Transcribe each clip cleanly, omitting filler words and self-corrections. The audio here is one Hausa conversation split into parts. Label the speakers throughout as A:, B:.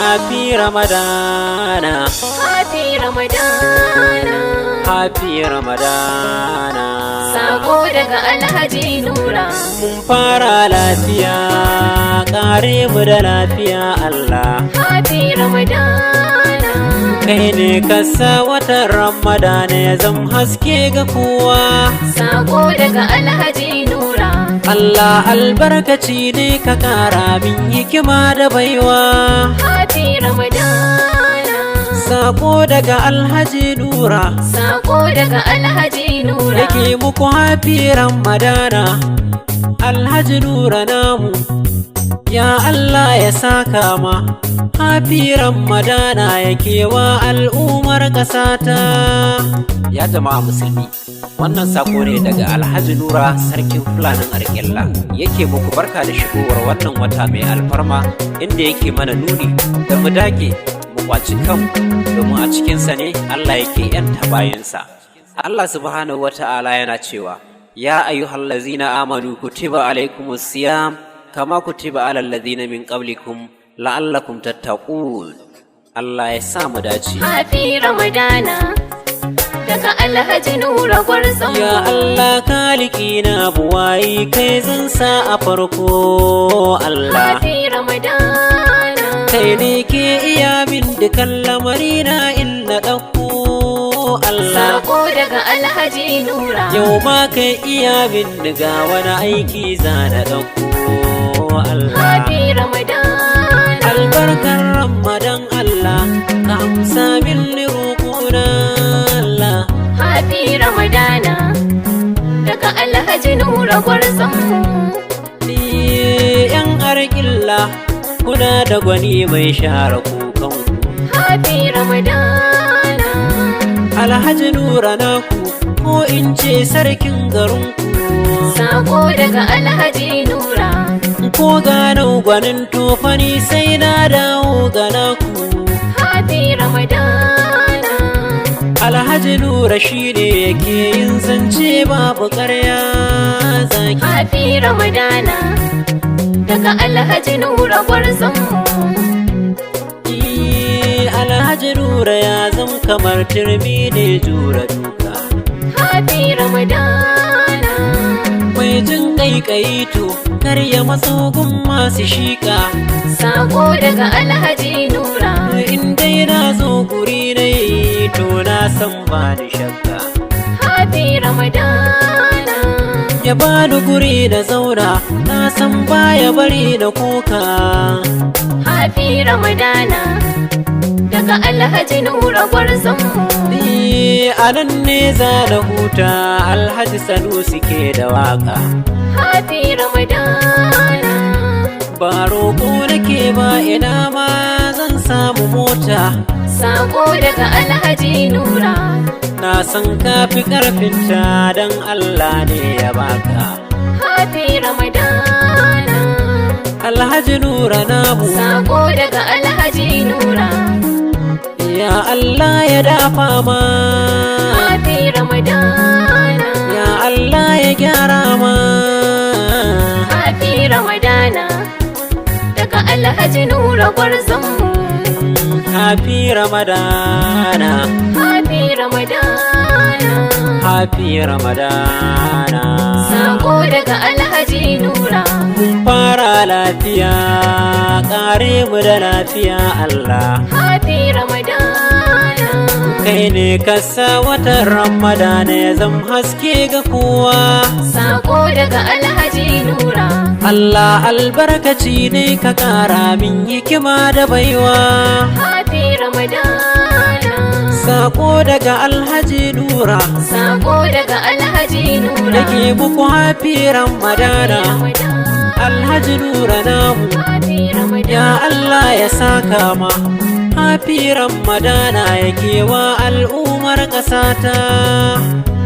A: Happy Ramadana,
B: Happy Ramadana,
A: Happy Ramadana.
B: sako daga Alhaji Nura.
A: Mun fara lafiya, kare mu da lafiya Allah.
B: Happy Ramadana,
A: Kai ne ka sa watan Ramadana ya zam haske ga kowa.
B: sako daga Alhaji Nura.
A: Allah albarkaci ne ka kara min hikima da baiwa.
B: Happy Ramadana,
A: Sako daga Alhaji Nura
B: sako daga Alhaji Nura.
A: yake muku happy Ramadana. Alhaji Nura namu, ya Allah ya saka ma. Happy Ramadana yake wa al'ummar ƙasata. Ya jama'a musulmi, wannan sako ne daga Alhaji Nura sarkin Fulanin Arkilla, yake muku barka da shigowar wannan wata mai alfarma, inda yake mana nuni da mu dage mu kwaci kanmu, domin a cikinsa ne Allah yake yanta bayansa. Allah subhanahu wata'ala yana cewa, ya ayyuhallazina amanu kutiba alaikumus siyam kama kutiba alal ladzina min qablikum la'allakum tattaqun. Allah ya sa mu dace.
B: Happy Ramadana, daga Alhaji Nura gwarzon.
A: Ya Allah kaliki na buwayi kai zan sa a farko. Allah
B: Happy Ramadana,
A: kai ne ke iya min dukan lamarina in na ɗauko. Allah
B: sako daga Alhaji Nura.
A: yau ma kai iya min daga wani aiki za na ɗauko. Allah
B: Happy Ramadana,
A: albarkar Ramadan Allah ka amsa min roƙona. Allah
B: Happy Ramadana, daga Alhaji Nura gwarzon.
A: ni yan arkilla kuna da gwani mai share kukanku.
B: Happy Ramadana,
A: Alhaji Nura naku ko in ce sarkin garinku.
B: sako daga Alhaji Nura.
A: Ko gano gwanin tofani sai na dawo ga naku.
B: Happy Ramadana,
A: Alhaji Nura shine yake yin zance babu ƙarya zaki.
B: Happy Ramadana, daga Alhaji Nura gwarzon.
A: Alhaji Nura ya zam kamar turmi ne jura duka.
B: Happy Ramadana,
A: Mai jin ƙaiƙayi to kar ya matso gun masu shiƙa.
B: sako daga Alhaji Nura.
A: In dai na zo guri na yi to na san ba ni shakka.
B: Happy Ramadana,
A: Ya bani guri na zauna na san baya bari na kuka.
B: Happy Ramadana, daga Alhaji Nura gwarzon.
A: A nan ne za na huta Alhaji Sanusi ke da waka.
B: Happy Ramadana,
A: Ba roƙo nake ba ina ma zan samu mota.
B: sako daga Alhaji Nura.
A: Na san kafi ƙarfinta don Allah ne ya baka.
B: Happy Ramadana,
A: Alhaji Nura namu,
B: sako daga Alhaji Nura.
A: ya Allah ya dafa ma.
B: Happy Ramadana,
A: Ya Allah ya gyara ma.
B: Happy Ramadana, daga Alhaji Nura gwarzon.
A: Happy Ramadana,
B: Happy Ramadana,
A: Happy Ramadana.
B: sako daga Alhaji Nura.
A: Mun fara lafiya, kare mu da lafiya Allah.
B: Happy Ramadana,
A: Kai ne ka sa watan Ramadana ya zam haske ga kowa.
B: sako daga Alhaji Nura.
A: Allah albarkaci ne ka kara min hikima da baiwa.
B: Happy Ramadana,
A: Sako daga Alhaji Nura
B: sako daga Alhaji Nura.
A: yake muku happy Ramadana. Alhaji Nura namu,
B: Happy Ramadana,
A: ya Allah ya saka ma. Happy Ramadana yake wa al'ummar ƙasata.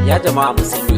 A: Ya jama'a musulmi,